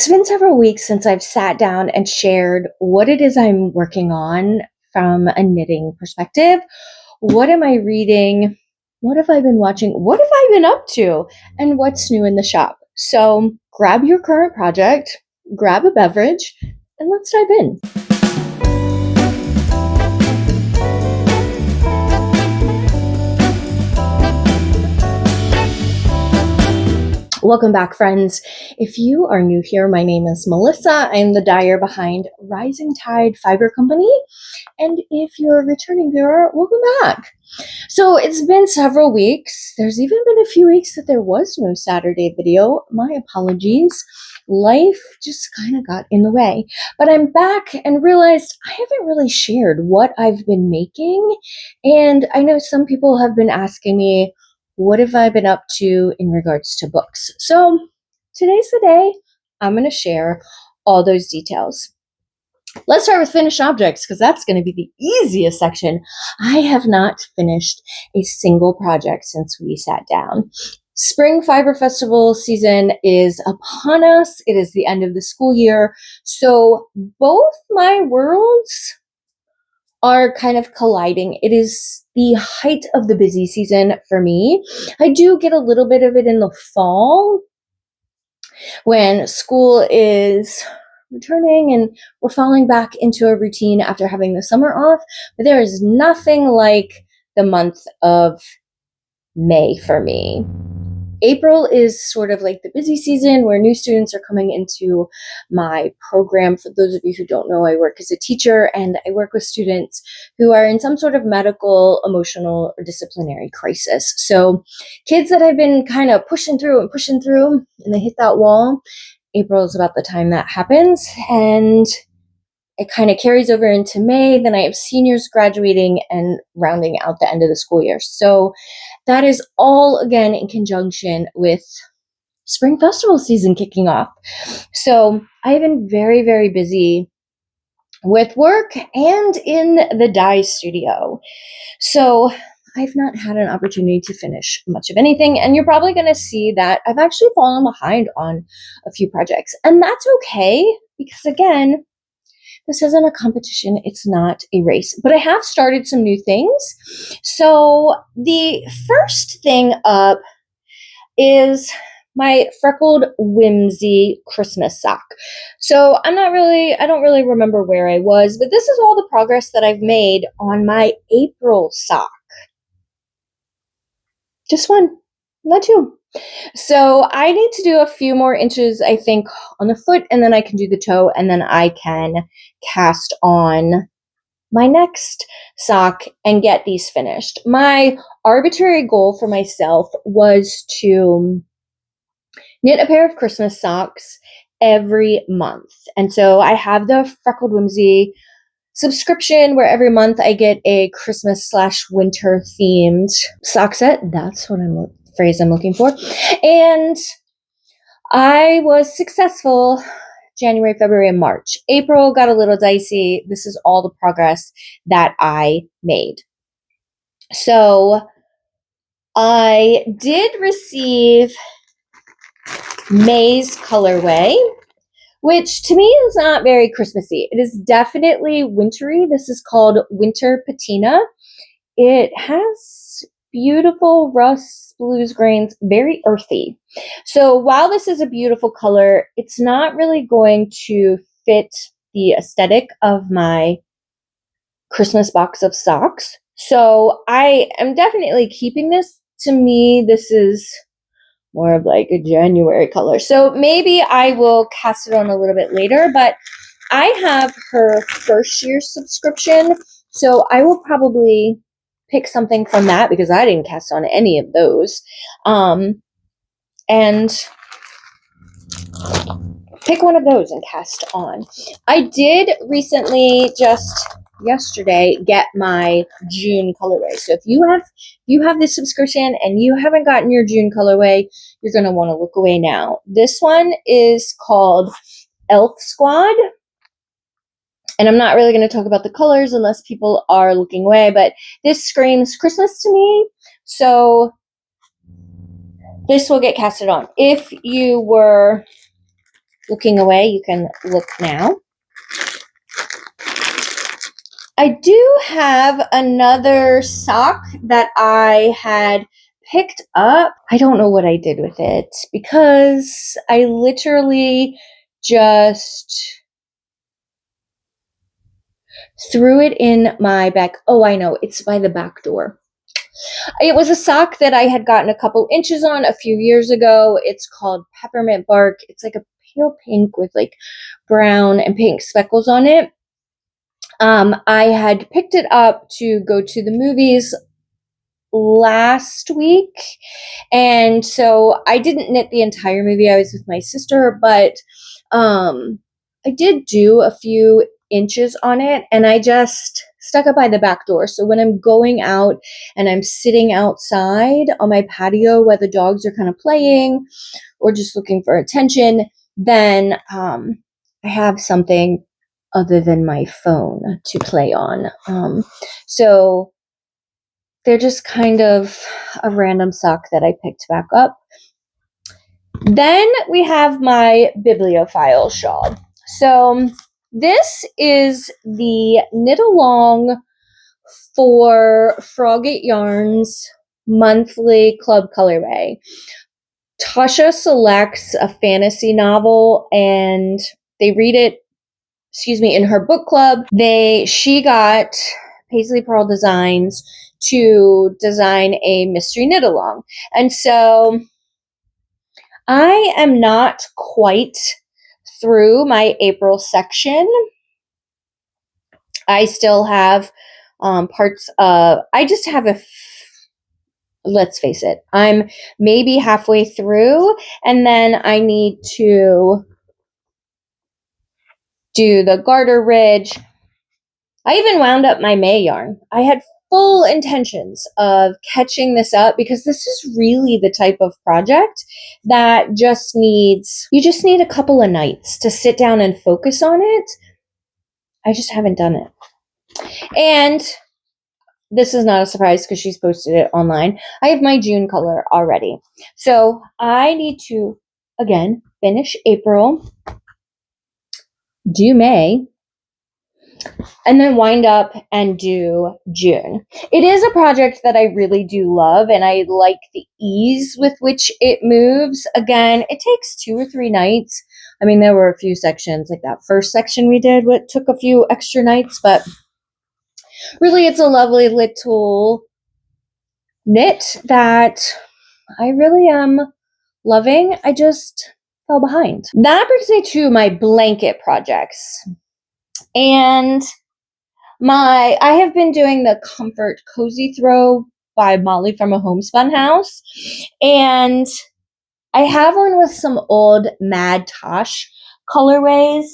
It's been several weeks since I've sat down and shared what it is I'm working on from a knitting perspective. What am I reading? What have I been watching? What have I been up to? And what's new in the shop? So grab your current project, grab a beverage, and let's dive in. Welcome back, friends. If you are new here, my name is Melissa. I'm the dyer behind Rising Tide Fiber Company. And if you're a returning viewer, welcome back. So it's been several weeks. There's even been a few weeks that there was no Saturday video. My apologies. Life just kind of got in the way. But I'm back and realized I haven't really shared what I've been making. And I know some people have been asking me, what have I been up to in regards to books? So today's the day I'm going to share all those details. Let's start with finished objects because that's going to be the easiest section. I have not finished a single project since we sat down. Spring Fiber Festival season is upon us. It is the end of the school year. So both my worlds are kind of colliding. It is the height of the busy season for me. I do get a little bit of it in the fall when school is returning and we're falling back into a routine after having the summer off. But there is nothing like the month of May for me. April is sort of like the busy season where new students are coming into my program. For those of you who don't know, I work as a teacher and I work with students who are in some sort of medical, emotional, or disciplinary crisis. So kids that have been kind of pushing through and they hit that wall. April is about the time that happens, and it kind of carries over into May. Then I have seniors graduating and rounding out the end of the school year. So that is all, again, in conjunction with Spring Festival season kicking off. So I've been very, very busy with work and in the dye studio. So I've not had an opportunity to finish much of anything. And you're probably going to see that I've actually fallen behind on a few projects. And that's okay because, again, this isn't a competition. It's not a race. But I have started some new things. So the first thing up is my freckled whimsy Christmas sock. So I don't really remember where I was, but this is all the progress that I've made on my April sock. Just one, not two. So I need to do a few more inches, I think, on the foot, and then I can do the toe, and then I can cast on my next sock and get these finished. My arbitrary goal for myself was to knit a pair of Christmas socks every month. And so I have the Freckled Whimsy subscription where every month I get a Christmas/winter themed sock set. That's what phrase I'm looking for. And I was successful January, February, and March. April got a little dicey. This is all the progress that I made. So I did receive May's colorway, which to me is not very Christmassy. It is definitely wintry. This is called Winter Patina. It has beautiful rust blues grains, very earthy. So while this is a beautiful color, it's not really going to fit the aesthetic of my Christmas box of socks. So I am definitely keeping this. To me, this is more of like a January color. So maybe I will cast it on a little bit later, but I have her first year subscription. So I will probably pick something from that because I didn't cast on any of those. And pick one of those and cast on. I did recently, just yesterday, get my June colorway. So if you have this subscription and you haven't gotten your June colorway, you're going to want to look away now. This one is called Elf Squad. And I'm not really going to talk about the colors unless people are looking away, but this screams Christmas to me. So this will get casted on. If you were looking away, you can look now. I do have another sock that I had picked up. I don't know what I did with it because I literally just threw it in my back. Oh, I know. It's by the back door. It was a sock that I had gotten a couple inches on a few years ago. It's called Peppermint Bark. It's like a pale pink with like brown and pink speckles on it. I had picked it up to go to the movies last week, and so I didn't knit the entire movie. I was with my sister, but I did do a few inches on it, and I just stuck it by the back door. So when I'm going out and I'm sitting outside on my patio where the dogs are kind of playing or just looking for attention, then I have something other than my phone to play on. So they're just kind of a random sock that I picked back up. Then we have my bibliophile shawl. So this is the Knit Along for Frogget Yarns monthly club colorway. Tasha selects a fantasy novel and they read it, in her book club. She got Paisley Pearl Designs to design a mystery knit along. And so I am not quite through my April section. I still have parts of, let's face it, I'm maybe halfway through, and then I need to do the garter ridge. I even wound up my May yarn. I had full intentions of catching this up because this is really the type of project that you just need a couple of nights to sit down and focus on it. I just haven't done it. And this is not a surprise because she's posted it online. I have my June color already. So I need to, again, finish April, do May, and then wind up and do June. It is a project that I really do love, and I like the ease with which it moves. Again, it takes 2 or 3 nights. I mean, there were a few sections, like that first section we did, what took a few extra nights, but really it's a lovely little knit that I really am loving. I just fell behind. That brings me to my blanket projects. And I have been doing the Comfort Cozy Throw by Molly from a Homespun House. And I have one with some old Mad Tosh colorways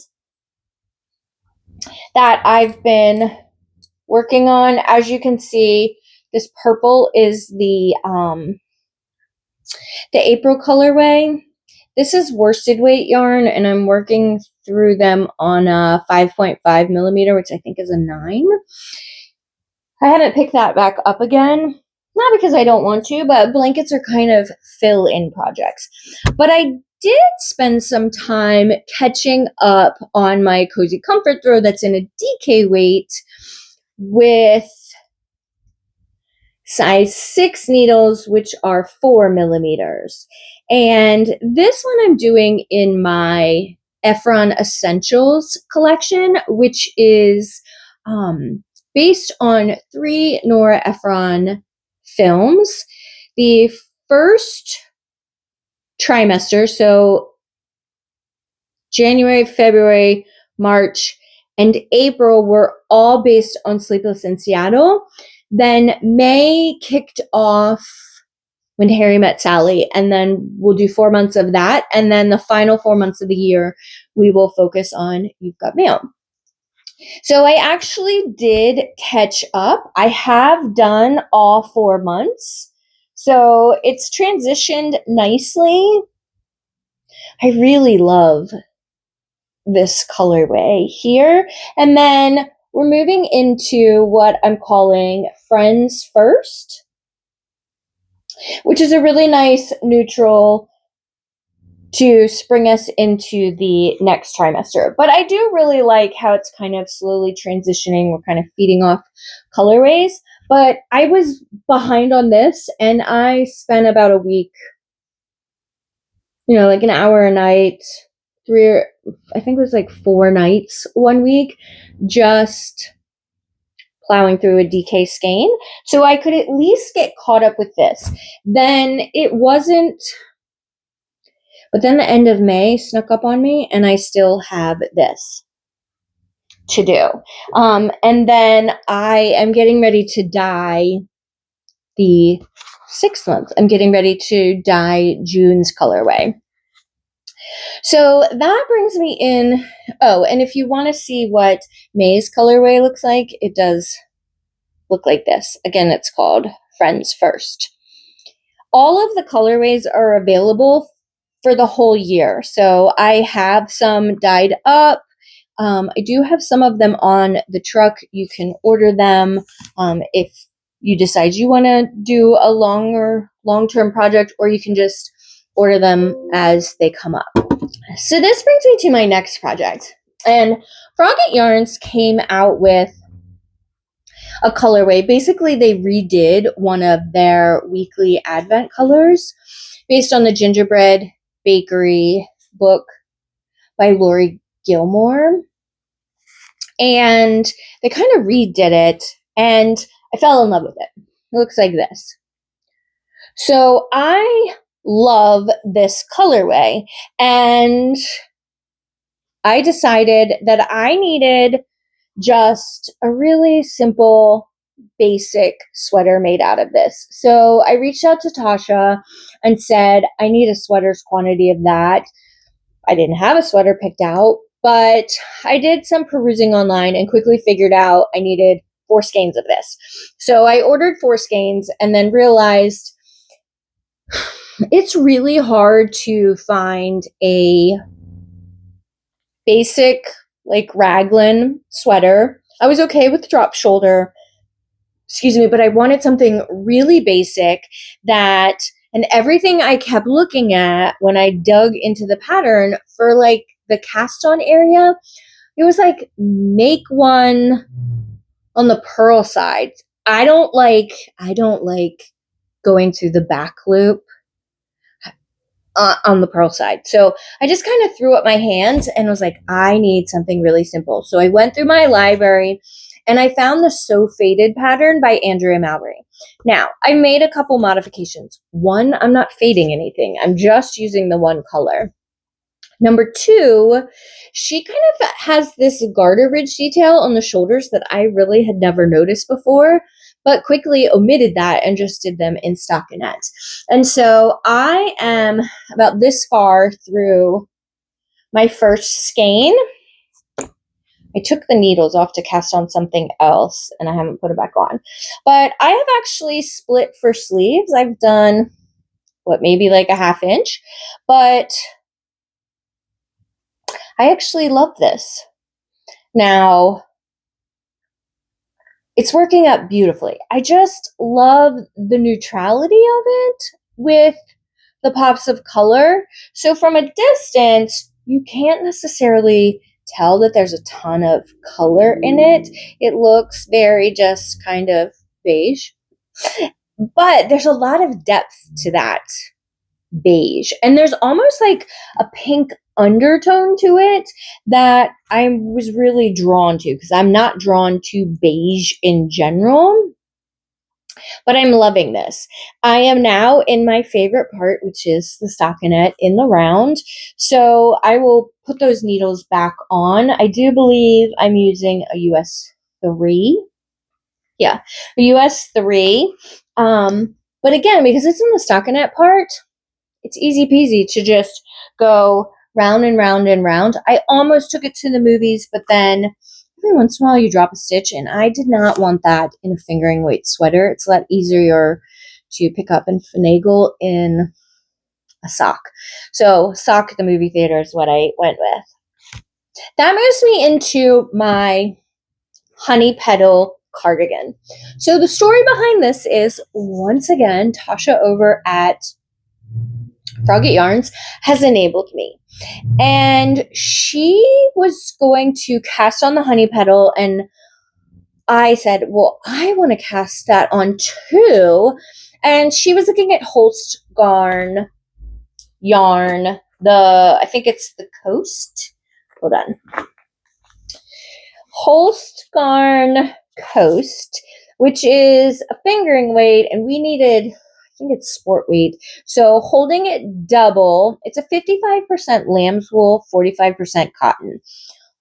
that I've been working on. As you can see, this purple is the April colorway. This is worsted weight yarn, and I'm working through them on a 5.5 millimeter, which I think is a 9. I haven't picked that back up again, not because I don't want to, but blankets are kind of fill-in projects. But I did spend some time catching up on my Cozy Comfort Throw that's in a DK weight with size 6 needles, which are 4 millimeters. And this one I'm doing in my Efron Essentials collection, which is based on 3 Nora Ephron films. The first trimester, so January, February, March, and April were all based on Sleepless in Seattle. Then May kicked off When Harry Met Sally, and then we'll do 4 months of that. And then the final 4 months of the year, we will focus on You've Got Mail. So I actually did catch up. I have done all 4 months. So it's transitioned nicely. I really love this colorway here. And then we're moving into what I'm calling Friends First, which is a really nice neutral to spring us into the next trimester. But I do really like how it's kind of slowly transitioning. We're kind of feeding off colorways. But I was behind on this, and I spent about a week, like an hour a night, I think it was like 4 nights one week, just plowing through a DK skein. So I could at least get caught up with this. Then it wasn't, but then the end of May snuck up on me, and I still have this to do. And then I am getting ready to dye the 6th month. I'm getting ready to dye June's colorway. So that brings me in. Oh, and if you want to see what May's colorway looks like, it does look like this. Again, it's called Friends First. All of the colorways are available for the whole year. So I have some dyed up. I do have some of them on the truck. You can order them if you decide you want to do a long-term project, or you can just order them as they come up. So this brings me to my next project. And Froggett Yarns came out with a colorway. Basically, they redid one of their weekly advent colors based on the Gingerbread Bakery book by Lori Gilmore. And they kind of redid it, and I fell in love with it. It looks like this. So I love this colorway, and I decided that I needed just a really simple, basic sweater made out of this. So I reached out to Tasha and said, I need a sweater's quantity of that. I didn't have a sweater picked out, but I did some perusing online and quickly figured out I needed 4 skeins of this. So I ordered 4 skeins and then realized it's really hard to find a basic like raglan sweater. I was okay with drop shoulder, but I wanted something really basic and everything I kept looking at when I dug into the pattern for like the cast on area, it was like, make one on the purl side. I don't like going through the back loop on the purl side. So I just kind of threw up my hands and was like, I need something really simple. So I went through my library and I found the So Faded pattern by Andrea Mallory. Now, I made a couple modifications. One, I'm not fading anything. I'm just using the one color. Number 2, she kind of has this garter ridge detail on the shoulders that I really had never noticed before, but quickly omitted that and just did them in stockinette. And so I am about this far through my first skein. I took the needles off to cast on something else, and I haven't put it back on. But I have actually split for sleeves. I've done, maybe like a 1/2 inch, but I actually love this. Now, it's working out beautifully. I just love the neutrality of it with the pops of color. So from a distance, you can't necessarily tell that there's a ton of color in it. It looks very just kind of beige. But there's a lot of depth to that beige. And there's almost like a pink undertone to it that I was really drawn to, because I'm not drawn to beige in general. But I'm loving this. I am now in my favorite part, which is the stockinette in the round. So I will put those needles back on. I do believe I'm using a US 3. Yeah, a US 3. But again, because it's in the stockinette part, it's easy peasy to just go round and round and round. I almost took it to the movies, but then every once in a while you drop a stitch, and I did not want that in a fingering weight sweater. It's a lot easier to pick up and finagle in a sock. So sock at the movie theater is what I went with. That moves me into my honey petal cardigan. So the story behind this is, once again, Tasha over at Frogget Yarns has enabled me. And she was going to cast on the honey petal, and I said, well, I want to cast that on too. And she was looking at Holst Garn yarn, I think it's the Coast. Hold on. Holst Garn Coast, which is a fingering weight, and we needed, I think it's sport weight. So holding it double, it's a 55% lamb's wool, 45% cotton.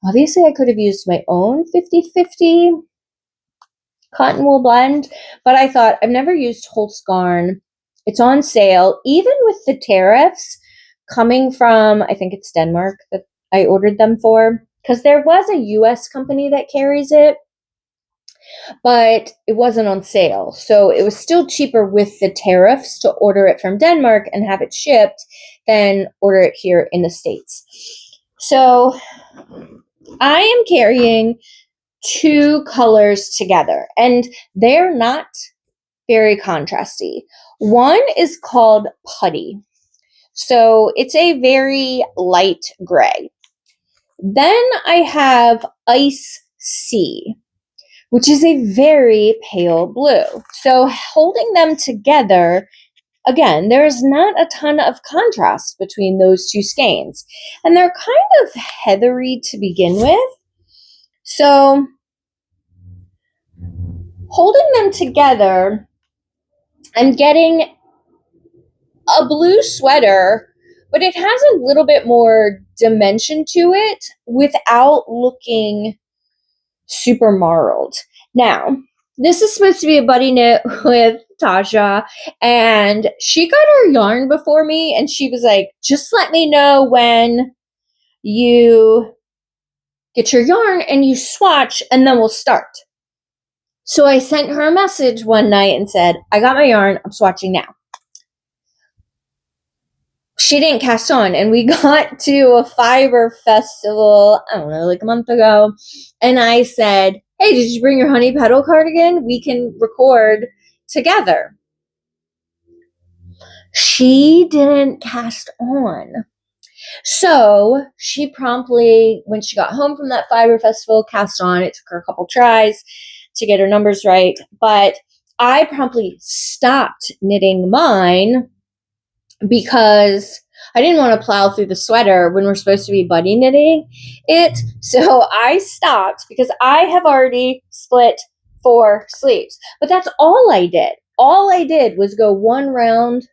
Obviously, I could have used my own 50-50 cotton wool blend, but I thought, I've never used Holst Garn. It's on sale, even with the tariffs coming from, I think it's Denmark that I ordered them for, because there was a US company that carries it, but it wasn't on sale. So it was still cheaper with the tariffs to order it from Denmark and have it shipped than order it here in the States. So I am carrying two colors together, and they're not very contrasty. One is called Putty. So it's a very light gray. Then I have Ice Sea, which is a very pale blue. So holding them together, again, there's not a ton of contrast between those two skeins. And they're kind of heathery to begin with. So holding them together, I'm getting a blue sweater, but it has a little bit more dimension to it without looking super marled. Now, this is supposed to be a buddy knit with Tasha, and she got her yarn before me, and she was like, just let me know when you get your yarn and you swatch, and then we'll start. So I sent her a message one night and said, I got my yarn, I'm swatching now. She didn't cast on, and we got to a fiber festival, I don't know, like a month ago, and I said, hey, did you bring your honey petal cardigan? We can record together. She didn't cast on. So she promptly, when she got home from that fiber festival, cast on. It took her a couple tries to get her numbers right, but I promptly stopped knitting mine because I didn't want to plow through the sweater when we're supposed to be buddy knitting it. So I stopped because I have already split 4 sleeves. But that's all I did. All I did was go one round.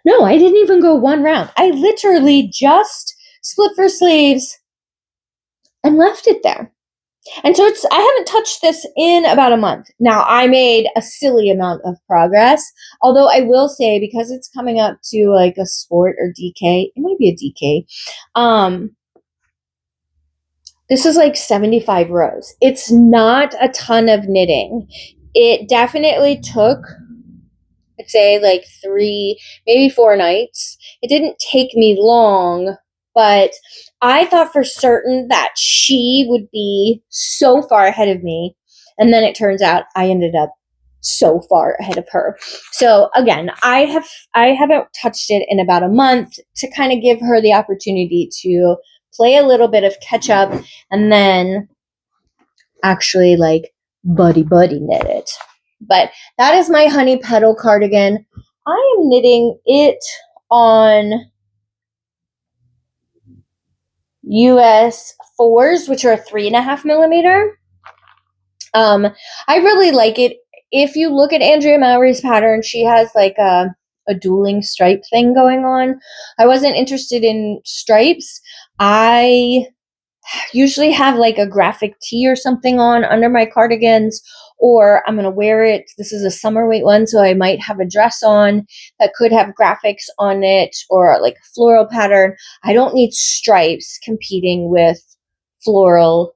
No, I didn't even go one round. I literally just split 4 sleeves and left it there. And so I haven't touched this in about a month. Now, I made a silly amount of progress, although I will say, because it's coming up to like a sport or DK, it might be a DK, this is like 75 rows. It's not a ton of knitting. It definitely took, I'd say, like 3, maybe 4 nights. It didn't take me long, but I thought for certain that she would be so far ahead of me. And then it turns out I ended up so far ahead of her. So again, I haven't touched it in about a month to kind of give her the opportunity to play a little bit of catch up and then actually like buddy knit it. But that is my honey petal cardigan. I am knitting it on US 4s, which are 3.5 millimeter. I really like it. If you look at Andrea Mowry's pattern, she has like a dueling stripe thing going on. I wasn't interested in stripes. I usually have like a graphic tee or something on under my cardigans, or I'm going to wear it. This is a summer weight one, so I might have a dress on that could have graphics on it or like a floral pattern. I don't need stripes competing with floral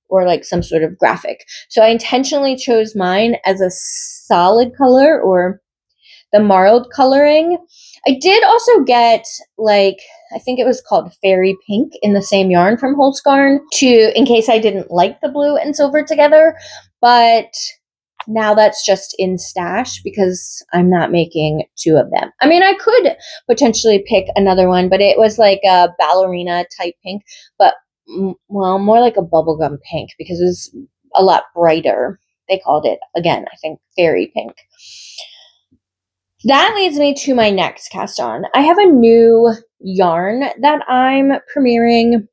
or like some sort of graphic. So I intentionally chose mine as a solid color or the marled coloring. I did also get like, I think it was called Fairy Pink in the same yarn from Holst Garn in case I didn't like the blue and silver together. But now that's just in stash because I'm not making 2 of them. I mean, I could potentially pick another one, but it was like a ballerina type pink, but well, more like a bubblegum pink because it was a lot brighter. They called it, again, I think, fairy pink. That leads me to my next cast on. I have a new yarn that I'm premiering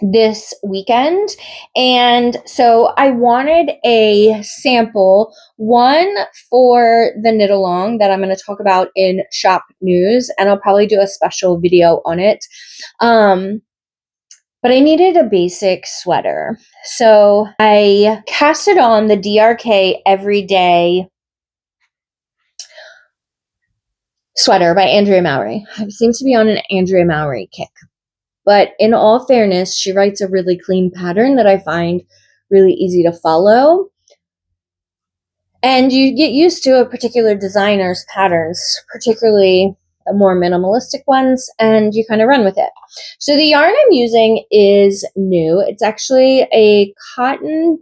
this weekend, and so I wanted a sample, one for the knit along that I'm going to talk about in shop news, and I'll probably do a special video on it. But I needed a basic sweater, so I casted on the DRK Everyday sweater by Andrea Mowry. I seem to be on an Andrea Mowry kick. But in all fairness, she writes a really clean pattern that I find really easy to follow. And you get used to a particular designer's patterns, particularly the more minimalistic ones, and you kind of run with it. So the yarn I'm using is new. It's actually a cotton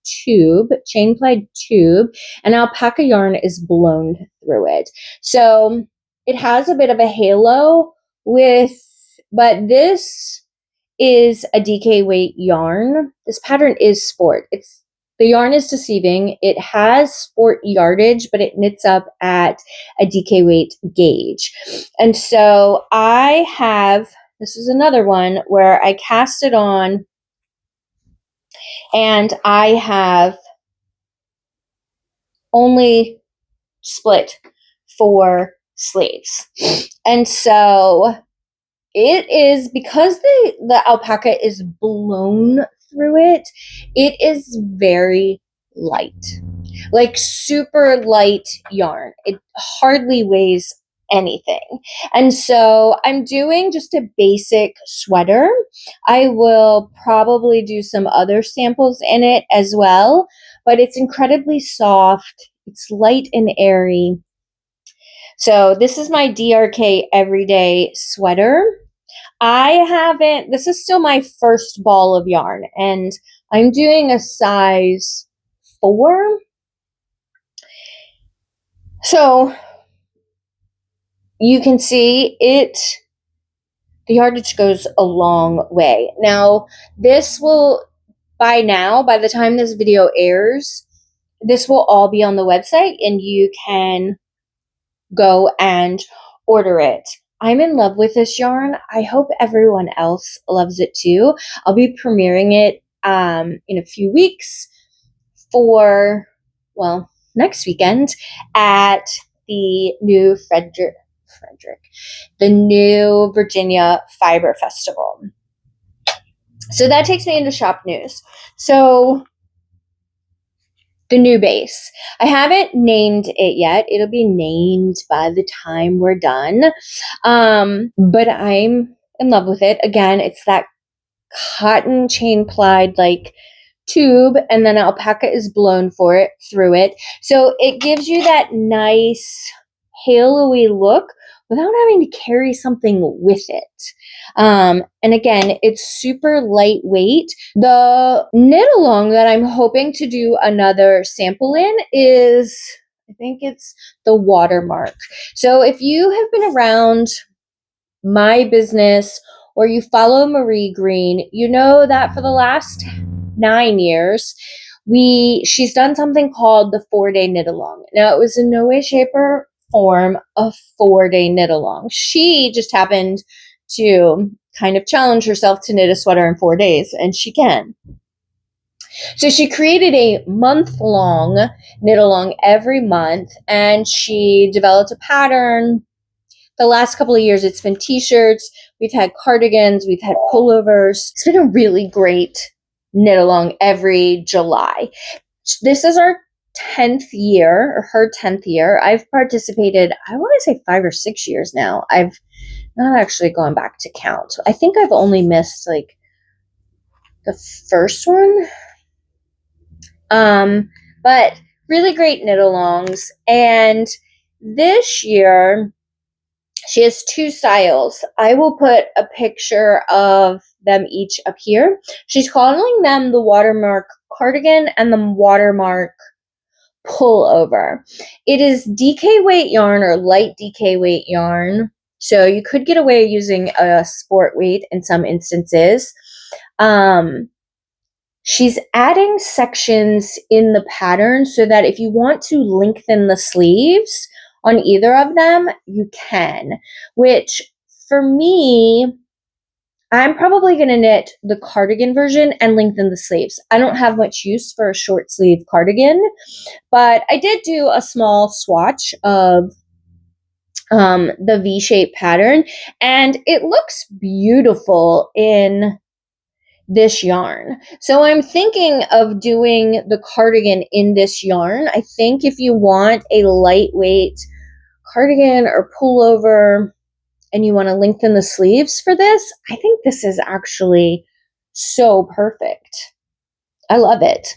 tube, chain plied tube, and alpaca yarn is blown through it. So it has a bit of a halo but this is a DK weight yarn. This pattern is sport. The yarn is deceiving. It has sport yardage, but it knits up at a DK weight gauge. And so this is another one where I cast it on and I have only split 4 sleeves. And so it is, because the alpaca is blown through it, it is very light, like super light yarn. It hardly weighs anything. And so I'm doing just a basic sweater. I will probably do some other samples in it as well, but it's incredibly soft. It's light and airy. So this is my DRK Everyday sweater. This is still my first ball of yarn, and I'm doing a size 4. So you can see the yardage goes a long way. Now, by the time this video airs, this will all be on the website and you can go and order it. I'm in love with this yarn. I hope everyone else loves it too. I'll be premiering it in a few weeks next weekend at the new the new Virginia Fiber Festival. So that takes me into shop news. So the new base. I haven't named it yet. It'll be named by the time we're done. But I'm in love with it. Again, it's that cotton chain plied tube, and then alpaca is blown through it. So it gives you that nice halo-y look without having to carry something with it. And again, it's super lightweight. The knit along that I'm hoping to do another sample in is, I think it's the Watermark. So if you have been around my business or you follow Marie Green, you know that for the last 9 years, she's done something called the 4-day knit along. Now, it was in no way, shape, or form a 4-day knit along. She just happened to kind of challenge herself to knit a sweater in 4 days, and she can. So she created a month-long knit along every month, and she developed a pattern. The last couple of years, it's been t-shirts. We've had cardigans. We've had pullovers. It's been a really great knit along every July. This is our 10th year, or her 10th year. I've participated, I want to say 5 or 6 years now. I've not actually gone back to count. I think I've only missed the first one. But really great knit alongs. And this year, she has 2 styles. I will put a picture of them each up here. She's calling them the Watermark cardigan and the watermark pullover. It is DK weight yarn or light DK weight yarn. So you could get away using a sport weight in some instances. She's adding sections in the pattern so that if you want to lengthen the sleeves on either of them, you can, which for me, I'm probably going to knit the cardigan version and lengthen the sleeves. I don't have much use for a short sleeve cardigan, but I did do a small swatch of the V-shaped pattern, and it looks beautiful in this yarn. So I'm thinking of doing the cardigan in this yarn. I think if you want a lightweight cardigan or pullover and you want to lengthen the sleeves for this, I think this is actually so perfect. I love it.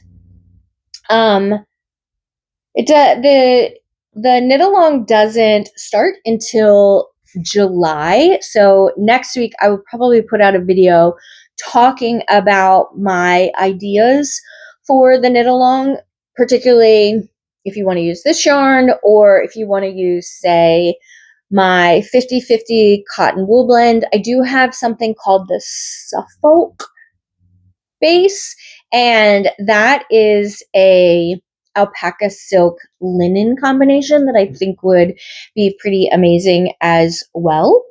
The knit along doesn't start until July. So next week I will probably put out a video talking about my ideas for the knit along, particularly if you want to use this yarn or if you want to use, say, my 50-50 cotton wool blend. I do have something called the Suffolk base, and that is a alpaca silk linen combination that I think would be pretty amazing as well.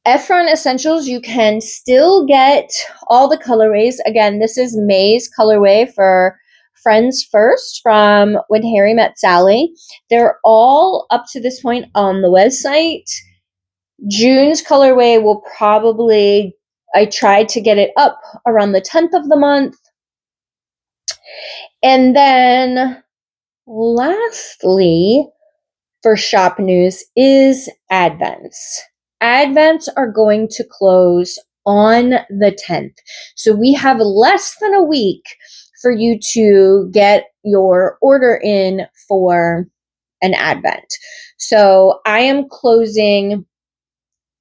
Efron Essentials, you can still get all the colorways. Again, this is May's colorway for Friends First from When Harry Met Sally. They're all up to this point on the website. June's colorway will probably, I tried to get it up around the 10th of the month. And then lastly, for shop news is Advents. Advents are going to close on the 10th. So we have less than a week for you to get your order in for an Advent. So I am closing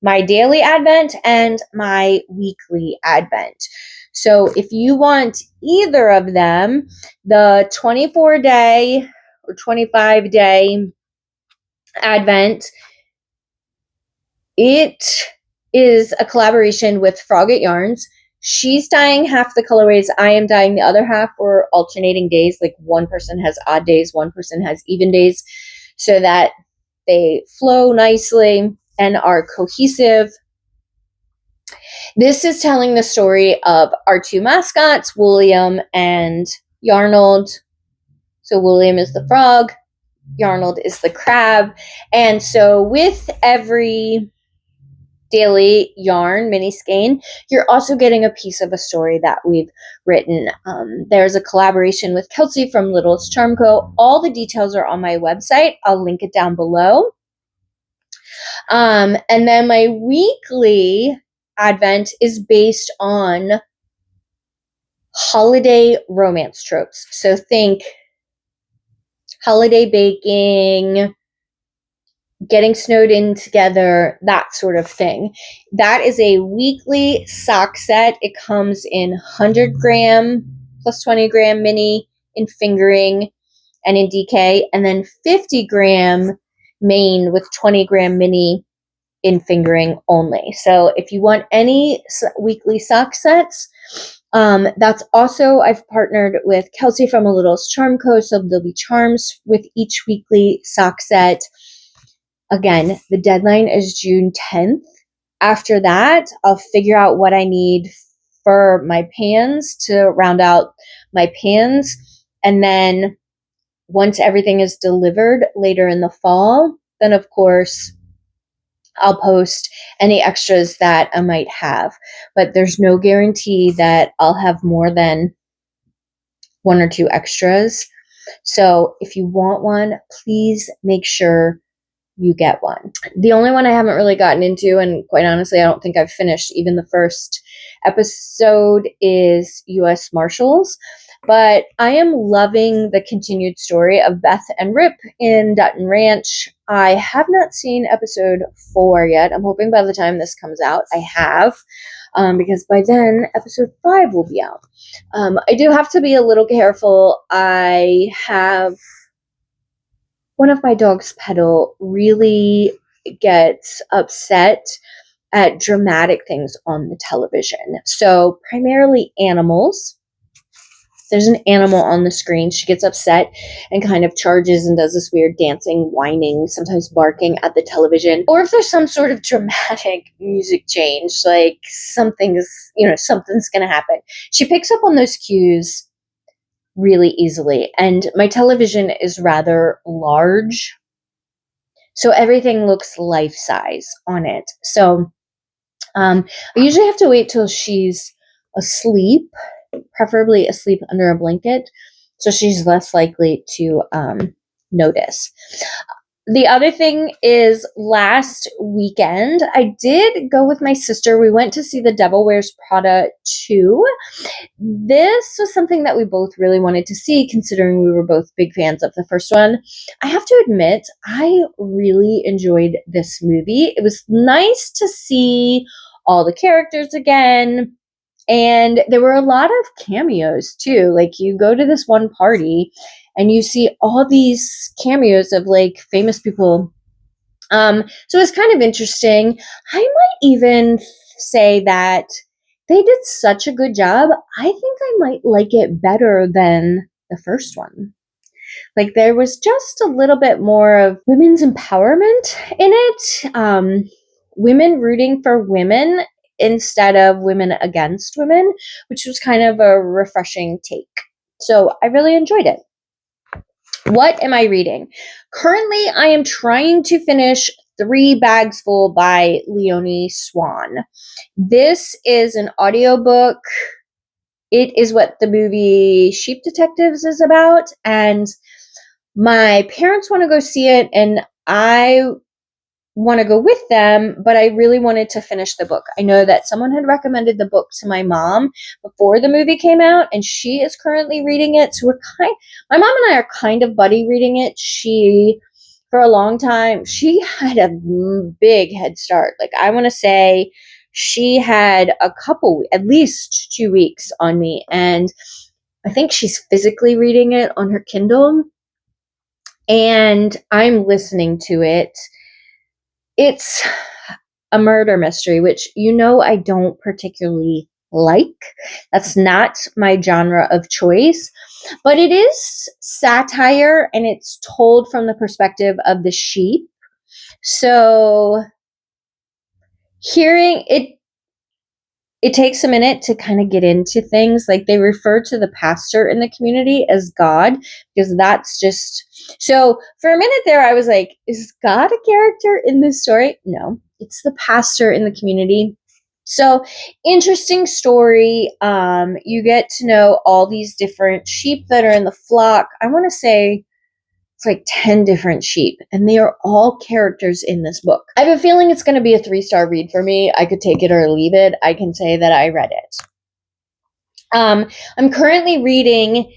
my daily Advent and my weekly Advent. So if you want either of them, the 24-day or 25-day Advent, it is a collaboration with Frogget Yarns. She's dyeing half the colorways. I am dyeing the other half. We're alternating days. Like one person has odd days, one person has even days, so that they flow nicely and are cohesive. This is telling the story of our two mascots, William and Yarnold. So William is the frog, Yarnold is the crab. And so with every daily yarn mini skein, you're also getting a piece of a story that we've written. There's a collaboration with Kelsey from Littlest Charm Co. All the details are on my website. I'll link it down below. And then my weekly Advent is based on holiday romance tropes. So think holiday baking, getting snowed in together, that sort of thing. That is a weekly sock set. It comes in 100 gram plus 20 gram mini in fingering and in DK, and then 50 gram main with 20 gram mini in fingering only. So if you want any weekly sock sets, that's also, I've partnered with Kelsey from A Littlest Charm Co. So there'll be charms with each weekly sock set. Again, the deadline is June 10th. After that, I'll figure out what I need for my pans to round out my pans. And then once everything is delivered later in the fall, then of course, I'll post any extras that I might have. But there's no guarantee that I'll have more than one or two extras. So if you want one, please make sure you get one. The only one I haven't really gotten into, and quite honestly, I don't think I've finished even the first episode, is U.S. Marshals. But I am loving the continued story of Beth and Rip in Dutton Ranch. I have not seen episode 4 yet. I'm hoping by the time this comes out, I have. because by then episode 5 will be out. I do have to be a little careful. I have one of my dogs, Petal, really gets upset at dramatic things on the television. So primarily animals. There's an animal on the screen. She gets upset and kind of charges and does this weird dancing, whining, sometimes barking at the television. Or if there's some sort of dramatic music change, like something's going to happen. She picks up on those cues really easily. And my television is rather large, so everything looks life-size on it. So I usually have to wait till she's asleep, preferably asleep under a blanket, so she's less likely to notice. The other thing is last weekend, I did go with my sister. We went to see The Devil Wears Prada 2. This was something that we both really wanted to see, considering we were both big fans of the first one. I have to admit, I really enjoyed this movie. It was nice to see all the characters again. And there were a lot of cameos too. Like, you go to this one party and you see all these cameos of like famous people. So it's kind of interesting. I might even say that they did such a good job. I think I might like it better than the first one. Like, there was just a little bit more of women's empowerment in it. Women rooting for women instead of women against women, which was kind of a refreshing take. So I really enjoyed it. What am I reading? Currently, I am trying to finish 3 Bags Full by Leonie Swan. This is an audiobook. It is what the movie Sheep Detectives is about, and my parents want to go see it, and I want to go with them, but I really wanted to finish the book. I know that someone had recommended the book to my mom before the movie came out, and she is currently reading it. So my mom and I are kind of buddy reading it. For a long time, she had a big head start. Like, I want to say she had at least 2 weeks on me, and I think she's physically reading it on her Kindle, and I'm listening to it. It's a murder mystery, which I don't particularly like. That's not my genre of choice, but it is satire, and it's told from the perspective of the sheep. So hearing it takes a minute to kind of get into things. Like, they refer to the pastor in the community as God, because that's just, so for a minute there, I was like, is God a character in this story? No, it's the pastor in the community. So interesting story. You get to know all these different sheep that are in the flock. I want to say it's like 10 different sheep, and they are all characters in this book. I have a feeling it's going to be a 3-star read for me. I could take it or leave it. I can say that I read it. I'm currently reading,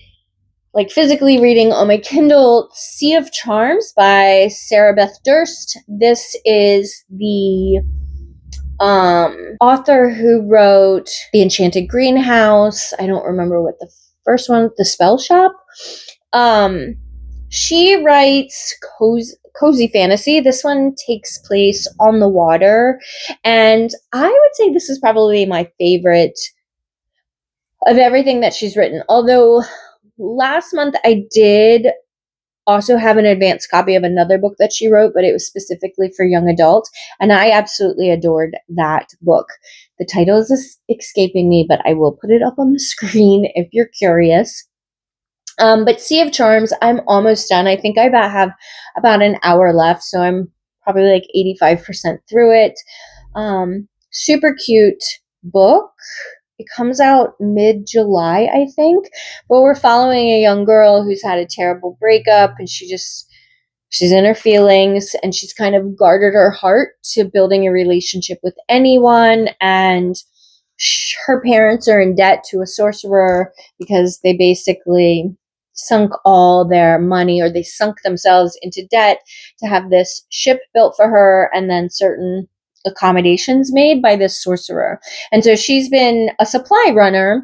like physically reading on my Kindle, Sea of Charms by Sarah Beth Durst. This is the author who wrote The Enchanted Greenhouse. I don't remember what the first one, The Spell Shop. She writes cozy fantasy. This one takes place on the water, and I would say this is probably my favorite of everything that she's written. Although last month I did also have an advanced copy of another book that she wrote, but it was specifically for young adults, and I absolutely adored that book. The title is escaping me, but I will put it up on the screen if you're curious. But Sea of Charms, I'm almost done. I think I have about an hour left, so I'm probably like 85% through it. Super cute book. It comes out mid-July, I think. But we're following a young girl who's had a terrible breakup, and she's in her feelings, and she's kind of guarded her heart to building a relationship with anyone, and her parents are in debt to a sorcerer because they basically sunk all their money, or they sunk themselves into debt to have this ship built for her, and then certain accommodations made by this sorcerer. And so she's been a supply runner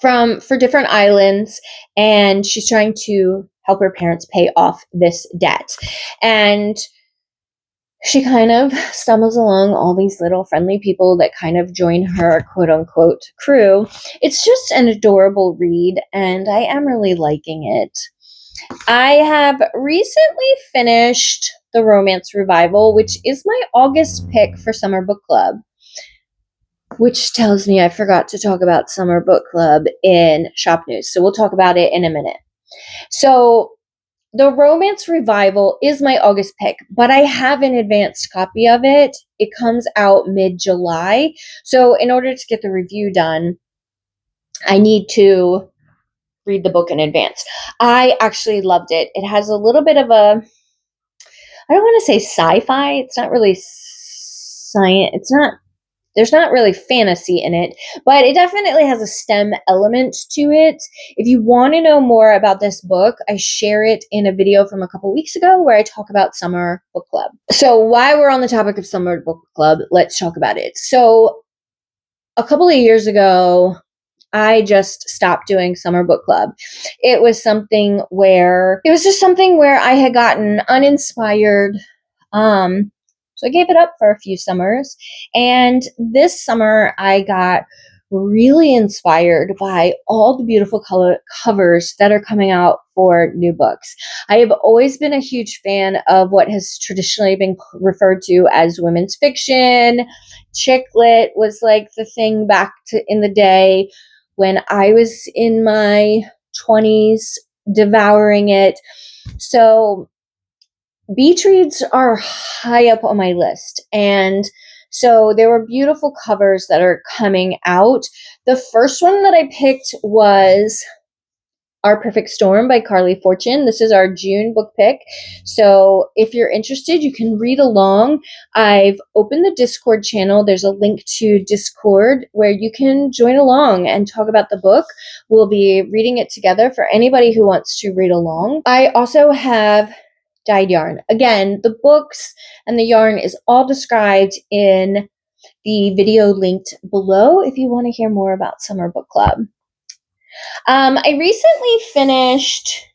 for different islands, and she's trying to help her parents pay off this debt. And she kind of stumbles along all these little friendly people that kind of join her quote unquote crew. It's just an adorable read, and I am really liking it. I have recently finished The Romance Revival, which is my August pick for Summer Book Club, which tells me I forgot to talk about Summer Book Club in Shop News. So we'll talk about it in a minute. So The Romance Revival is my August pick, but I have an advanced copy of it. It comes out mid-July. So in order to get the review done, I need to read the book in advance. I actually loved it. It has a little bit of a, I don't want to say sci-fi. It's not really science. There's not really fantasy in it, but it definitely has a STEM element to it. If you want to know more about this book, I share it in a video from a couple weeks ago where I talk about Summer Book Club. So while we're on the topic of Summer Book Club, let's talk about it. So a couple of years ago, I just stopped doing Summer Book Club. It was just something where I had gotten uninspired. So I gave it up for a few summers. And this summer, I got really inspired by all the beautiful covers that are coming out for new books. I have always been a huge fan of what has traditionally been referred to as women's fiction. Chick lit was like the thing back in the day when I was in my 20s devouring it. So beach reads are high up on my list. And so there were beautiful covers that are coming out. The first one that I picked was Our Perfect Storm by Carly Fortune. This is our June book pick. So if you're interested, you can read along. I've opened the Discord channel. There's a link to Discord where you can join along and talk about the book. We'll be reading it together for anybody who wants to read along. I also have Dyed Yarn. Again, the books and the yarn is all described in the video linked below if you want to hear more about Summer Book Club. I recently finished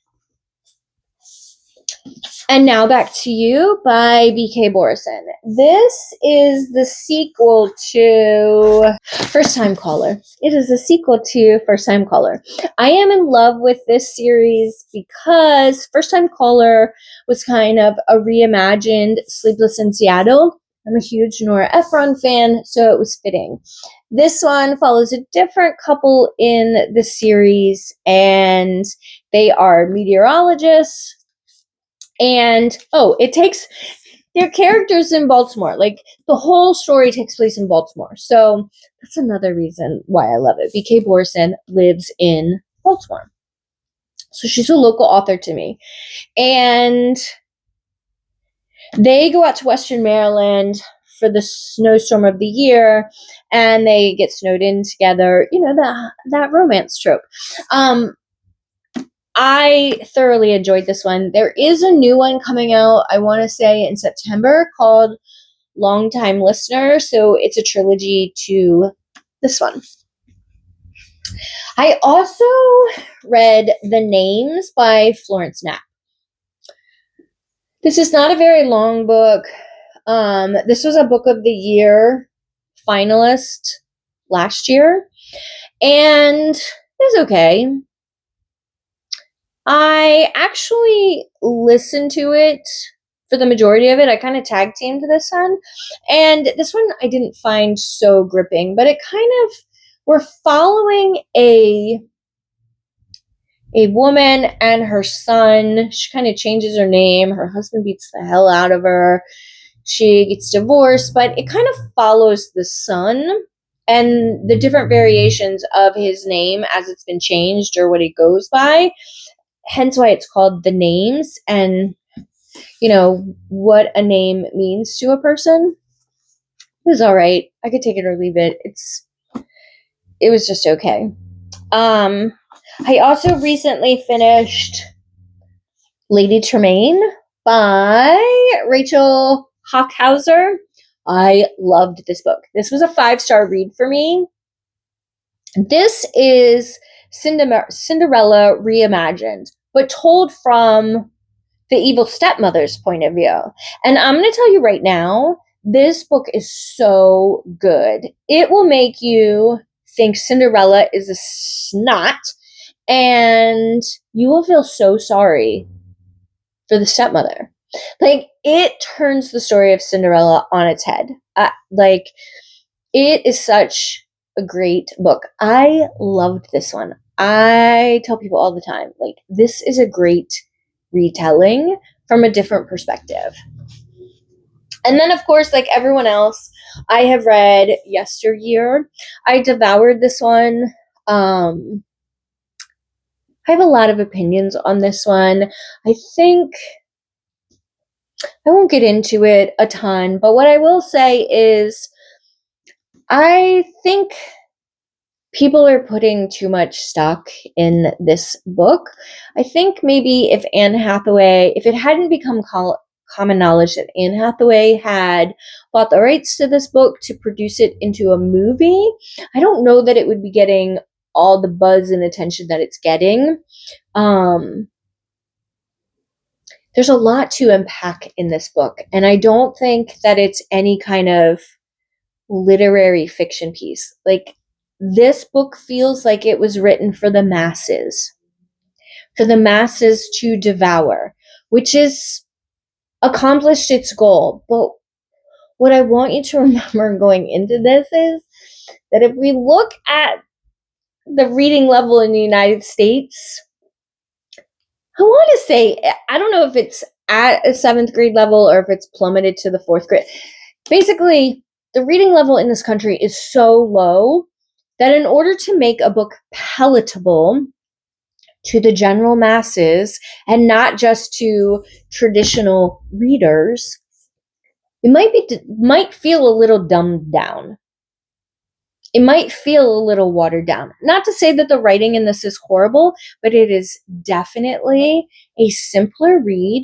And Now Back to You by B.K. Borison. This is the sequel to First Time Caller. It is a sequel to First Time Caller. I am in love with this series because First Time Caller was kind of a reimagined Sleepless in Seattle. I'm a huge Nora Ephron fan, so it was fitting. This one follows a different couple in the series, and they are meteorologists. And, it takes their characters in Baltimore. Like, the whole story takes place in Baltimore. So that's another reason why I love it. B.K. Borison lives in Baltimore. So she's a local author to me. And they go out to Western Maryland for the snowstorm of the year, and they get snowed in together. You know, that romance trope. I thoroughly enjoyed this one. There is a new one coming out, I want to say in September, called Longtime Listener. So it's a trilogy to this one. I also read The Names by Florence Knapp. This is not a very long book. This was a Book of the Year finalist last year, and it was okay. I actually listened to it for the majority of it. I kind of tag teamed this one, and this one I didn't find so gripping, but it kind of, we're following a woman and her son. She kind of changes her name. Her husband beats the hell out of her. She gets divorced, but it kind of follows the son and the different variations of his name as it's been changed or what he goes by. Hence why it's called The Names, and, you know, what a name means to a person. It was all right. I could take it or leave it. It was just okay. I also recently finished Lady Tremaine by Rachel Hockhauser. I loved this book. This was a 5-star read for me. This is Cinderella reimagined, but told from the evil stepmother's point of view. And I'm going to tell you right now, this book is so good. It will make you think Cinderella is a snot, and you will feel so sorry for the stepmother. Like, it turns the story of Cinderella on its head. It is such a great book. I loved this one. I tell people all the time, like, this is a great retelling from a different perspective. And then, of course, like everyone else, I have read Yesteryear. I devoured this one. I have a lot of opinions on this one. I think I won't get into it a ton, but what I will say is I think people are putting too much stock in this book. I think maybe if it hadn't become common knowledge that Anne Hathaway had bought the rights to this book to produce it into a movie, I don't know that it would be getting all the buzz and attention that it's getting. There's a lot to unpack in this book, and I don't think that it's any kind of literary fiction piece. Like, this book feels like it was written for the masses to devour, which is accomplished its goal. But what I want you to remember going into this is that if we look at the reading level in the United States, I want to say, I don't know if it's at a 7th grade level or if it's plummeted to the 4th grade. Basically, the reading level in this country is so low that in order to make a book palatable to the general masses and not just to traditional readers, it might feel a little dumbed down. It might feel a little watered down. Not to say that the writing in this is horrible, but it is definitely a simpler read.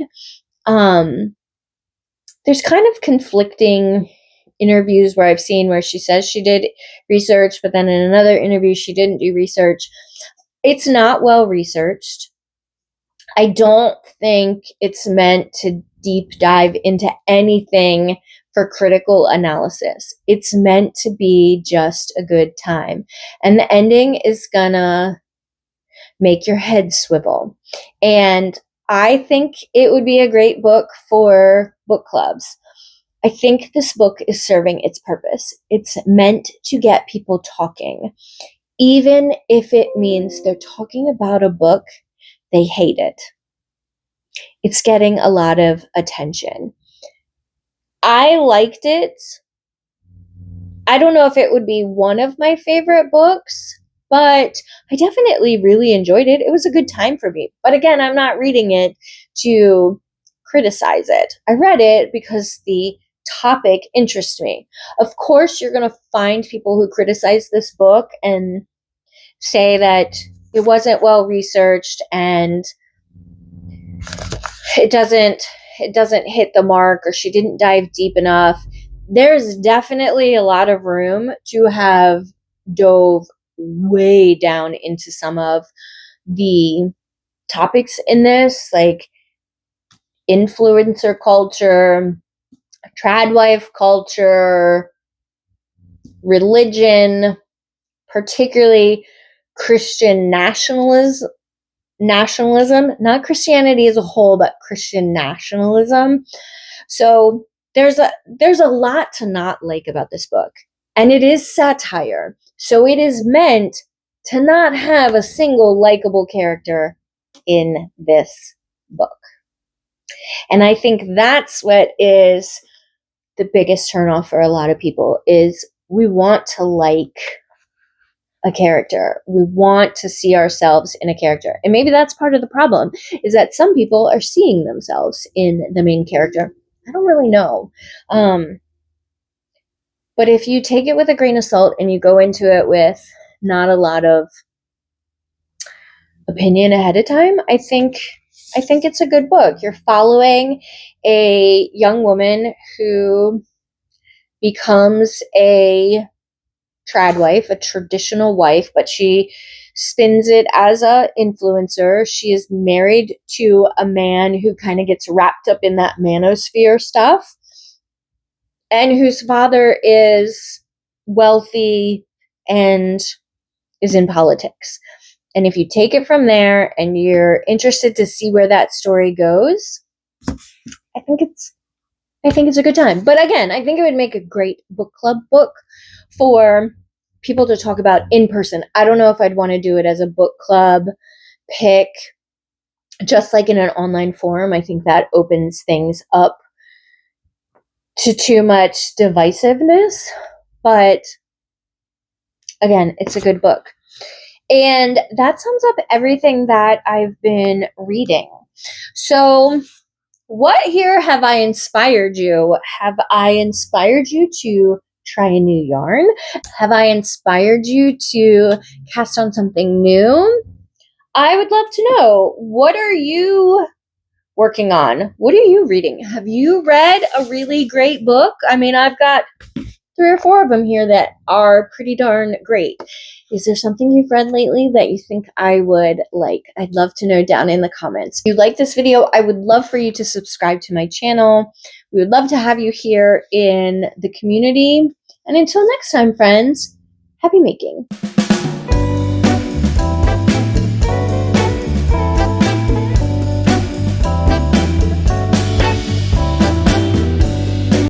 There's kind of conflicting interviews where I've seen where she says she did research, but then in another interview she didn't do research. It's not well researched. I don't think it's meant to deep dive into anything for critical analysis. It's meant to be just a good time. And the ending is gonna make your head swivel. And I think it would be a great book for book clubs. I think this book is serving its purpose. It's meant to get people talking, even if it means they're talking about a book they hated. It's getting a lot of attention. I liked it. I don't know if it would be one of my favorite books, but I definitely really enjoyed it. It was a good time for me. But again, I'm not reading it to criticize it. I read it because the topic interests me. Of course, you're going to find people who criticize this book and say that it wasn't well researched and it doesn't hit the mark, or she didn't dive deep enough. There's definitely a lot of room to have dove way down into some of the topics in this, like influencer culture, tradwife culture, religion, particularly Christian nationalism, not Christianity as a whole, but Christian nationalism. So there's a lot to not like about this book. And it is satire. So it is meant to not have a single likable character in this book. And I think that's what is the biggest turnoff for a lot of people, is we want to like a character. We want to see ourselves in a character. And maybe that's part of the problem, is that some people are seeing themselves in the main character. I don't really know. But if you take it with a grain of salt and you go into it with not a lot of opinion ahead of time, I think it's a good book. You're following a young woman who becomes a trad wife, a traditional wife, but she spins it as a influencer. She is married to a man who kind of gets wrapped up in that manosphere stuff, and whose father is wealthy and is in politics. And if you take it from there and you're interested to see where that story goes, I think it's a good time. But again, I think it would make a great book club book for people to talk about in person. I don't know if I'd want to do it as a book club pick, just like in an online forum. I think that opens things up to too much divisiveness. But again, it's a good book. And that sums up everything that I've been reading. So, what here have I inspired you? Have I inspired you to try a new yarn? Have I inspired you to cast on something new? I would love to know. What are you working on? What are you reading? Have you read a really great book? I mean, I've got 3 or 4 of them here that are pretty darn great. Is there something you've read lately that you think I would like? I'd love to know down in the comments. If you like this video, I would love for you to subscribe to my channel. We would love to have you here in the community. And until next time, friends, happy making.